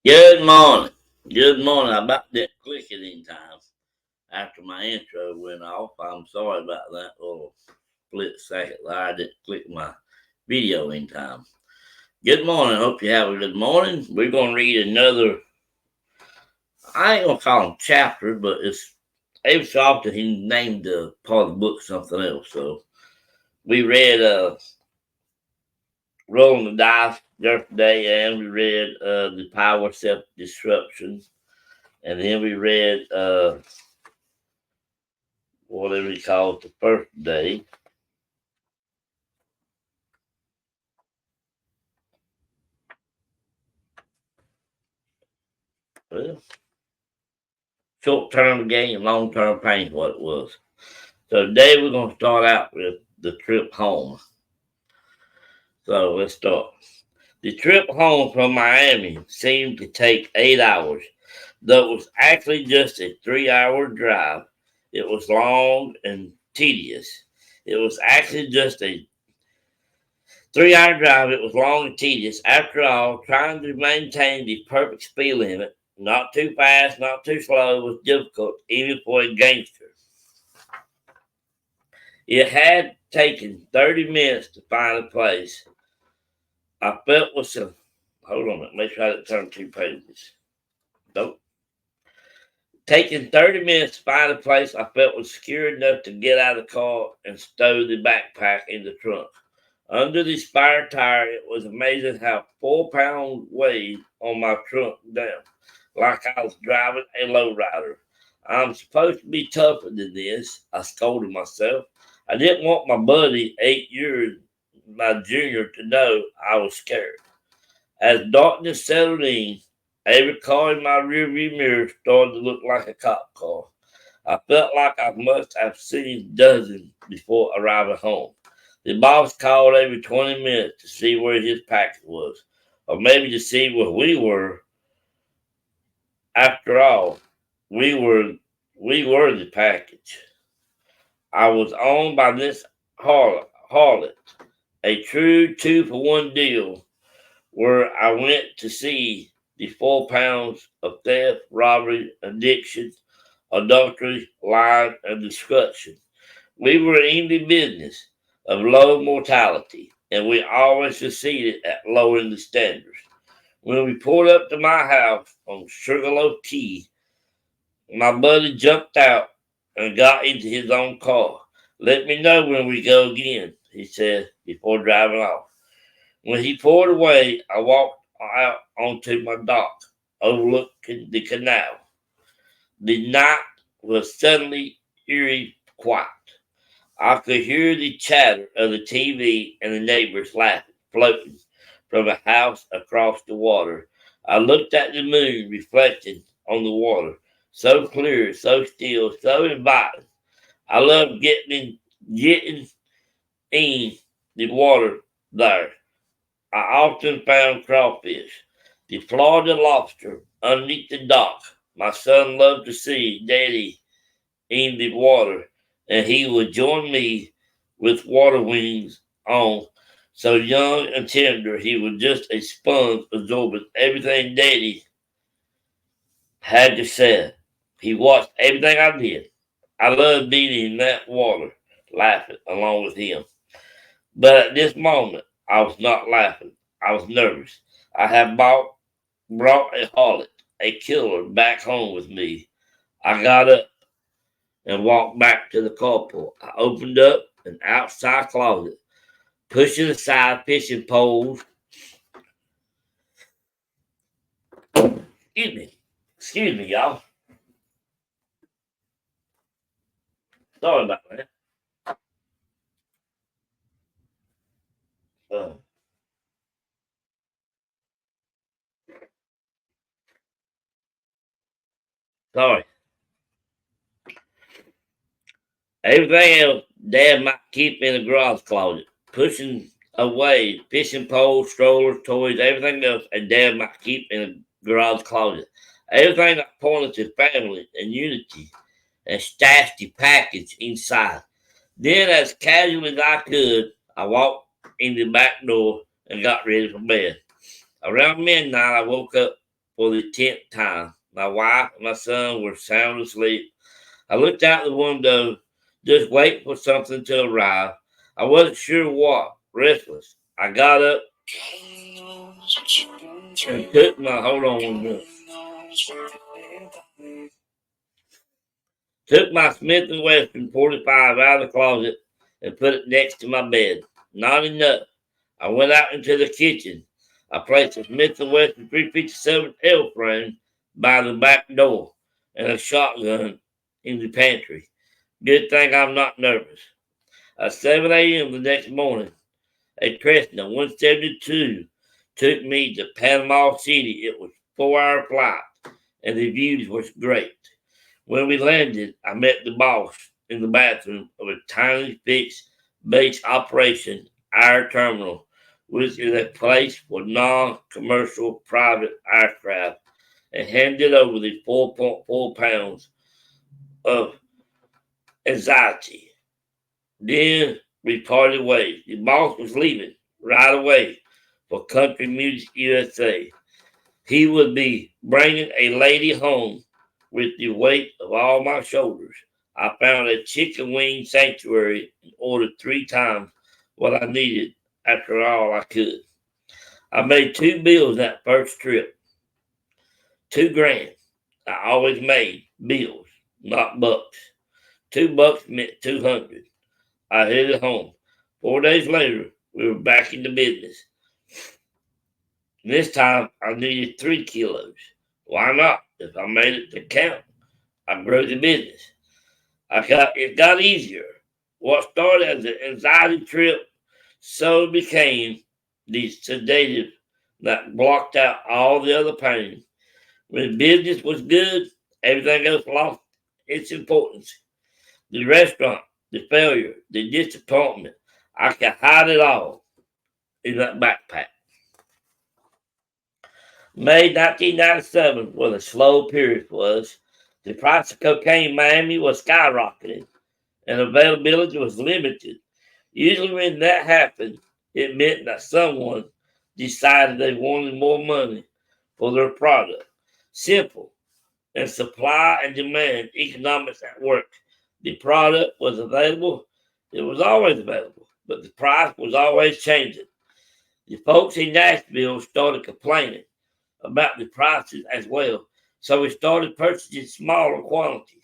Good morning. Good morning. I about didn't click it in time after my intro went off. I'm sorry about that little split second there. I didn't click my video in time. Good morning. Hope you have a good morning. We're going to read another, I ain't going to call them chapter, but it's every so often he named the part of the book something else. So we read Rolling the Dice yesterday, and we read The Power of Self-Disruption. And then we read whatever you call it the first day. Well, short term gain, long term pain, what it was. So today we're going to start out with the trip home. So let's start. The trip home from Miami seemed to take 8 hours, though it was actually just a 3 hour drive. It was long and tedious. It was actually just a 3 hour drive. It was long and tedious. After all, trying to maintain the perfect speed limit, not too fast, not too slow, was difficult, even for a gangster. It had taken 30 minutes to find a place. I felt was a hold on a minute, make sure I didn't turn 2 pages. Nope. Taking 30 minutes to find a place I felt was secure enough to get out of the car and stow the backpack in the trunk. Under the spare tire, it was amazing how 4 pounds weighed on my trunk down, like I was driving a lowrider. I'm supposed to be tougher than this, I scolded myself. I didn't want my buddy, 8 years my junior, to know I was scared. As darkness settled in, every car in my rearview mirror started to look like a cop car. I felt like I must have seen dozens before arriving home. The boss called every 20 minutes to see where his package was, or maybe to see where we were. After all, we were the package. I was owned by this harlot, a true 2-for-1 deal where I went to see the 4 pounds of theft, robbery, addiction, adultery, lying, and destruction. We were in the business of low mortality, and we always succeeded at lowering the standards. When we pulled up to my house on Sugarloaf Key, my buddy jumped out and got into his own car. Let me know when we go again, he said before driving off. When he pulled away, I walked out onto my dock, overlooking the canal. The night was suddenly eerie quiet. I could hear the chatter of the TV and the neighbors laughing, floating from a house across the water. I looked at the moon reflecting on the water, so clear, so still, so inviting. I loved getting in the water there. I often found crawfish, the Florida lobster underneath the dock. My son loved to see Daddy in the water, and he would join me with water wings on. So young and tender, he was just a sponge absorbing everything Daddy had to say. He watched everything I did. I loved being in that water, laughing along with him. But at this moment, I was not laughing. I was nervous. I had brought a harlot, a killer, back home with me. I got up and walked back to the carport. I opened up an outside closet, pushing aside fishing poles. Excuse me, y'all. Sorry about that. Uh, sorry. Everything else, Dad might keep in the garage closet, pushing away fishing poles, strollers, toys, everything else, and Dad might keep in the garage closet. Everything that pointed to family and unity, and stashed the package inside. Then, as casually as I could, I walked in the back door and got ready for bed. Around midnight, I woke up for the 10th time. My wife and my son were sound asleep. I looked out the window, just waiting for something to arrive. I wasn't sure what, restless. I got up and took my hold on 1 minute. Took my Smith and Wesson 45 out of the closet and put it next to my bed. Not enough. I went out into the kitchen. I placed the Smith and Wesson 357 L frame by the back door and a shotgun in the pantry. Good thing I'm not nervous. At 7 a.m. the next morning, a Cessna 172 took me to Panama City. It was a 4-hour flight, and the views was great. When we landed, I met the boss in the bathroom of a tiny fixed base operation air terminal, which is a place for non-commercial private aircraft, and handed over the 4.4 pounds of anxiety. Then we parted ways. The boss was leaving right away for Country Music USA. He would be bringing a lady home with the weight of all my shoulders. I found a chicken wing sanctuary and ordered 3 times what I needed. After all, I could. I made 2 bills that first trip. $2,000. I always made bills, not bucks. $2 meant 200. I headed home. 4 days later, we were back in the business. This time, I needed 3 kilos. Why not? If I made it to count, I grew the business. It got easier. What started as an anxiety trip so became the sedative that blocked out all the other pain. When business was good, everything else lost its importance. The restaurant, the failure, the disappointment, I could hide it all in that backpack. May 1997 was a slow period for us. The price of cocaine in Miami was skyrocketing and availability was limited. Usually when that happened, it meant that someone decided they wanted more money for their product. Simple. And supply and demand economics at work. The product was available. It was always available, but the price was always changing. The folks in Nashville started complaining about the prices as well, so we started purchasing smaller quantities.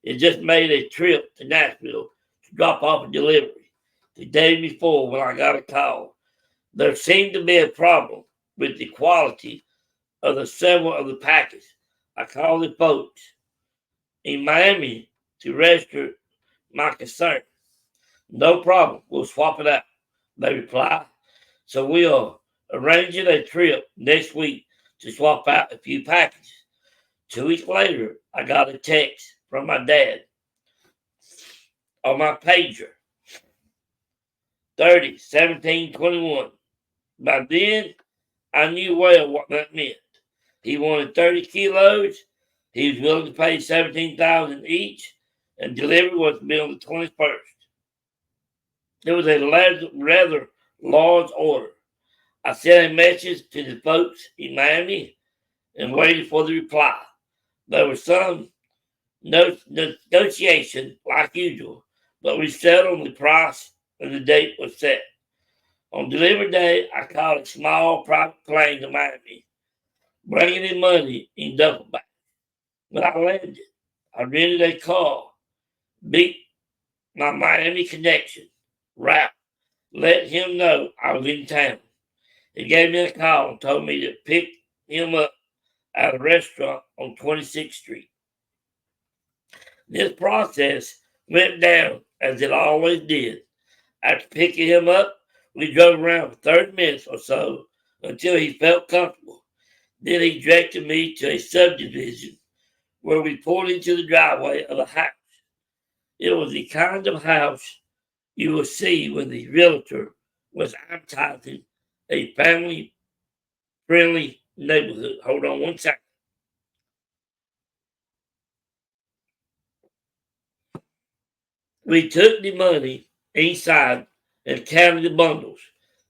It just made a trip to Nashville to drop off a delivery. The day before, when I got a call, there seemed to be a problem with the quality of the several of the packages. I called the folks in Miami to register my concern. No problem, we'll swap it out, they replied. So we are arranging a trip next week to swap out a few packages. 2 weeks later, I got a text from my dad on my pager, 30-17-21. By then, I knew well what that meant. He wanted 30 kilos. He was willing to pay $17,000 each, and delivery was to be on the 21st. It was a rather large order. I sent a message to the folks in Miami and waited for the reply. There was some negotiation, like usual, but we settled on the price and the date was set. On delivery day, I called a small private plane to Miami, bringing in money in duffel bags. When I landed, I rented a car, beat my Miami connection, Ralph, let him know I was in town. He gave me a call and told me to pick him up at a restaurant on 26th Street. This process went down as it always did. After picking him up, we drove around for 30 minutes or so until he felt comfortable. Then he directed me to a subdivision where we pulled into the driveway of a house. It was the kind of house you will see when the realtor was advertising a family-friendly neighborhood. Hold on 1 second. We took the money inside and counted the bundles.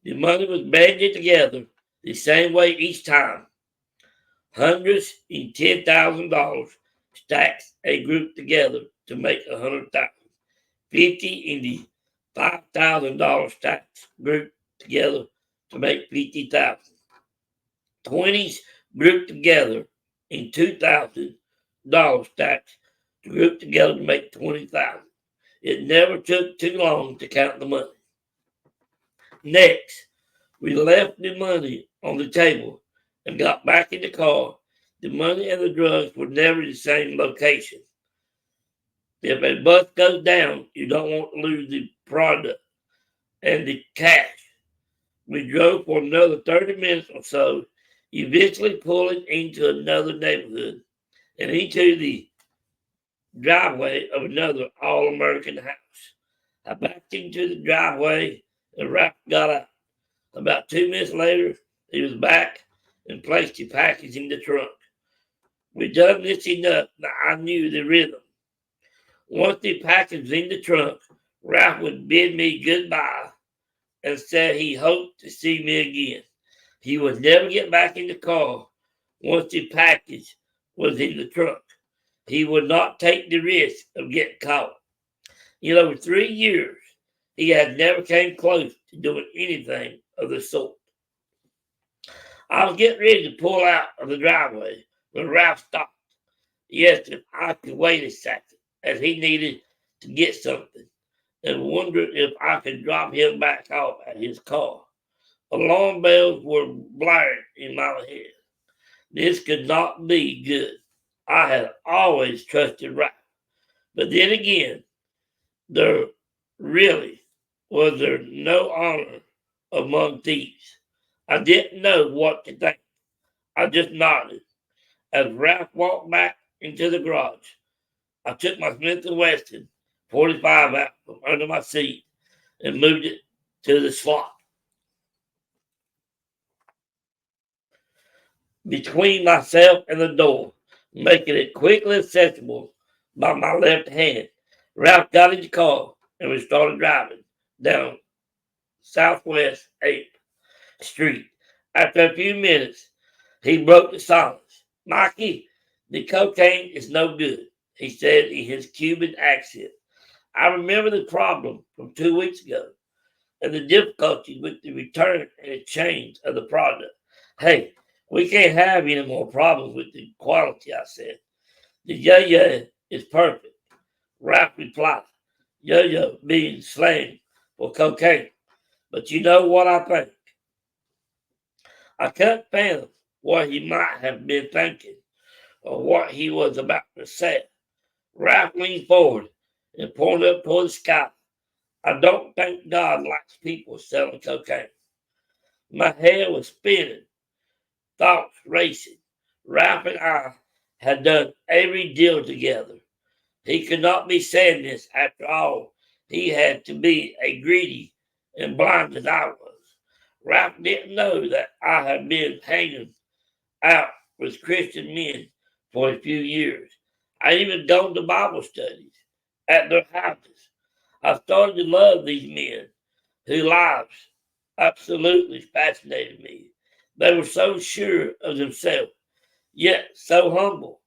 The money was banded together the same way each time. Hundreds in $10,000 stacks a group together to make 100,000. 50 in the $5,000 stacks group together to make 50,000. 20s grouped together in $2,000 stacks to group together to make 20,000. It never took too long to count the money. Next, we left the money on the table and got back in the car. The money and the drugs were never the same location. If a bus goes down, you don't want to lose the product and the cash. We drove for another 30 minutes or so, eventually pulling into another neighborhood and into the driveway of another all-American house. I backed into the driveway and Ralph got out. About 2 minutes later, he was back and placed the package in the trunk. We done this enough that I knew the rhythm. Once the package was in the trunk, Ralph would bid me goodbye and said he hoped to see me again. He would never get back in the car once the package was in the trunk. He would not take the risk of getting caught. In over 3 years, he had never came close to doing anything of the sort. I was getting ready to pull out of the driveway when Ralph stopped. He asked if I could wait a second, as he needed to get something, and wondered if I could drop him back off at his car. Alarm bells were blaring in my head. This could not be good. I had always trusted Ralph. But then again, there really was there no honor among thieves. I didn't know what to think. I just nodded. As Ralph walked back into the garage, I took my Smith & Wesson 45 out from under my seat and moved it to the slot between myself and the door, making it quickly accessible by my left hand. Ralph got in the car and we started driving down Southwest 8th Street. After a few minutes, he broke the silence. Mikey, the cocaine is no good, he said in his Cuban accent. I remember the problem from 2 weeks ago and the difficulties with the return and exchange of the product. Hey, we can't have any more problems with the quality, I said. The yo-yo is perfect, Ralph replied. Yo-yo being slang for cocaine. But you know what I think? I couldn't fathom what he might have been thinking or what he was about to say. Ralph leaned forward and pointed up toward the sky. I don't think God likes people selling cocaine. My head was spinning, thoughts racing. Ralph and I had done every deal together. He could not be saying this after all. He had to be as greedy and blind as I was. Ralph didn't know that I had been hanging out with Christian men for a few years. I even gone to Bible studies at their houses. I started to love these men whose lives absolutely fascinated me. They were so sure of themselves, yet so humble.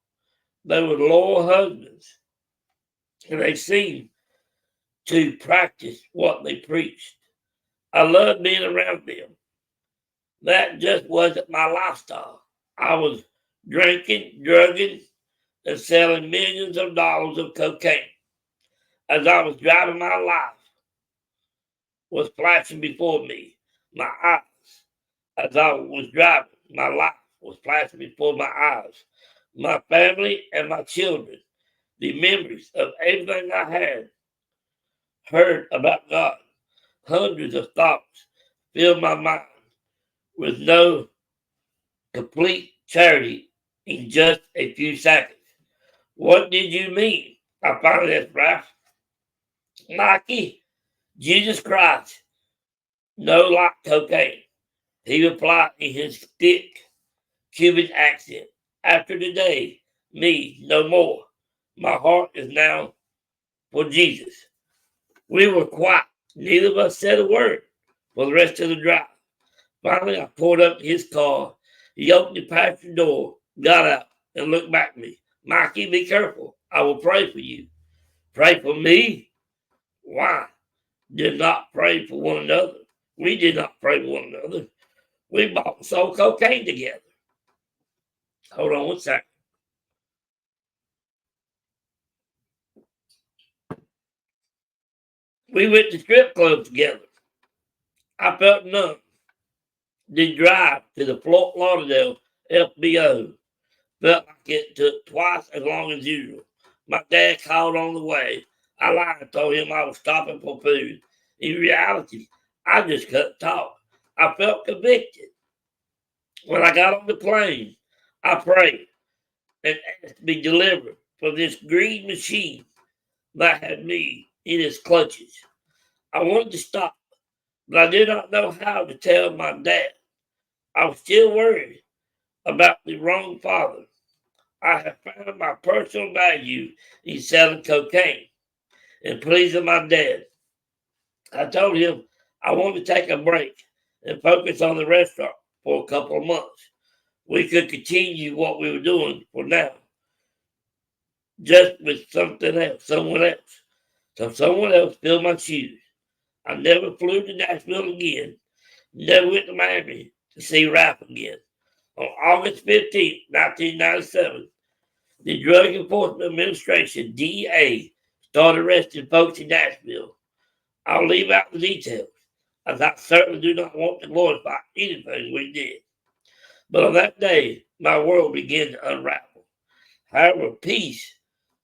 They were loyal husbands, and they seemed to practice what they preached. I loved being around them. That just wasn't my lifestyle. I was drinking, drugging, and selling millions of dollars of cocaine. As I was driving, my life was flashing before me. My eyes, as I was driving, my life was flashing before my eyes. My family and my children, the memories of everything I had heard about God. Hundreds of thoughts filled my mind with no complete clarity in just a few seconds. What did you mean? I finally asked Ralph. Mikey, Jesus Christ, no like cocaine, he replied in his thick Cuban accent. After today, me no more. My heart is now for Jesus. We were quiet. Neither of us said a word for the rest of the drive. Finally, I pulled up to his car. He opened the passenger door got out and looked back at me. Mikey, be careful. I will pray for you. Pray for me? Why? Did not pray for one another. We did not pray for one another. We bought and sold cocaine together. Hold on one second. We went to strip clubs together. I felt numb. The drive to the Fort Lauderdale FBO felt like it took twice as long as usual. My dad called on the way. I lied and told him I was stopping for food. In reality, I just couldn't talk. I felt convicted. When I got on the plane, I prayed and asked to be delivered from this greed machine that had me in its clutches. I wanted to stop, but I did not know how to tell my dad. I was still worried about the wrong father. I have found my personal value in selling cocaine and pleasing my dad. I told him I wanted to take a break and focus on the restaurant for a couple of months. We could continue what we were doing for now, just with someone else. So someone else filled my shoes. I never flew to Nashville again. Never went to Miami to see Ralph again. On August 15th, 1997, the Drug Enforcement Administration, DEA, started arresting folks in Nashville. I'll leave out the details, as I certainly do not want to glorify anything we did. But on that day, my world began to unravel. However, peace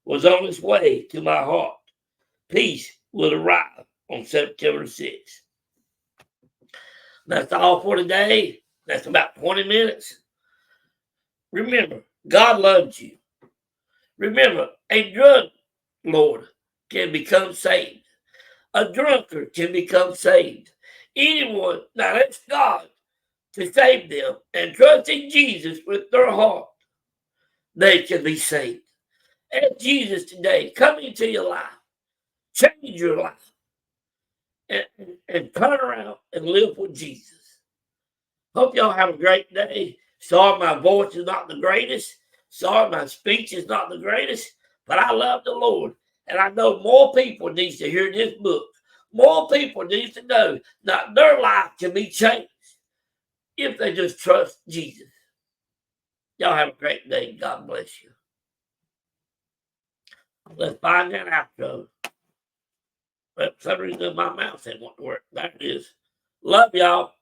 was on its way to my heart. Peace would arrive on September 6th. That's all for today. That's about 20 minutes. Remember, God loves you. Remember, a drug lord can become saved. A drunkard can become saved. Anyone that asks God to save them and trust in Jesus with their heart, they can be saved. Ask Jesus today, come into your life, change your life, and turn around and live for Jesus. Hope y'all have a great day. Sorry my voice is not the greatest. Sorry my speech is not the greatest. But I love the Lord. And I know more people need to hear this book. More people need to know that their life can be changed if they just trust Jesus. Y'all have a great day. God bless you. Let's find that outro. For some reason my mouse didn't want to work. There it is. Love y'all.